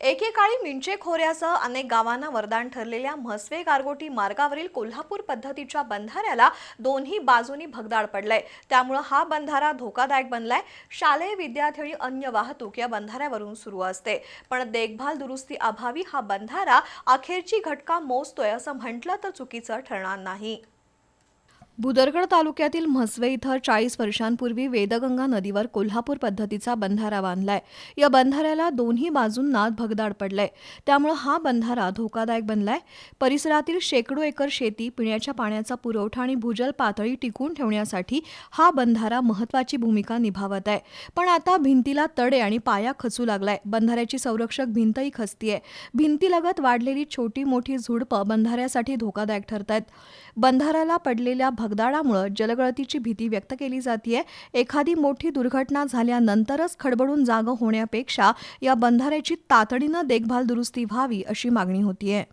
एकेकाळी मिंचे खोऱ्यासह अनेक गावांना वरदान ठरलेल्या म्हसवे गारगोटी मार्गावरील कोल्हापूर पद्धतीच्या बंधाऱ्याला दोन्ही बाजूनी भगदाड पडलंय। त्यामुळे हा बंधारा धोकादायक बनलाय। शालेय विद्यार्थी आणि अन्य वाहतूक या बंधाऱ्यावरून सुरू असते, पण देखभाल दुरुस्ती अभावी हा बंधारा अखेरची घटका मोजतोय असं म्हटलं तर चुकीचं ठरणार नाही। भुदरगड तालुक्यातील म्हसवे इथं 40 वर्षांपूर्वी वेदगंगा नदीवर कोल्हापूर पद्धतीचा बंधारा बांधलाय। या बंधाऱ्याला दोन्ही बाजूंना भगदाड पडलंय, त्यामुळे हा बंधारा धोकादायक बनलाय। परिसरातील शेकडो एकर शेती, पिण्याच्या पाण्याचा पुरवठा आणि भूजल पातळी टिकवून ठेवण्यासाठी हा बंधारा महत्त्वाची भूमिका निभावत आहे। पण आता भिंतीला तडे आणि पाया खचू लागलाय। बंधाऱ्याची संरक्षक भिंतही खचतीये। भिंतीलगत वाढलेली छोटी मोठी झुडपं बंधाऱ्यासाठी धोकादायक ठरतायत। बंधाऱ्याला पडलेल्या भगदाडामुळे जलगळतीची भीती व्यक्त केली जाते। एखादी मोठी दुर्घटना झाल्यानंतरच खडबडून जागं होण्यापेक्षा या बंधाऱ्याची तातडीनं देखभाल दुरुस्ती व्हावी अशी मागणी होतीये।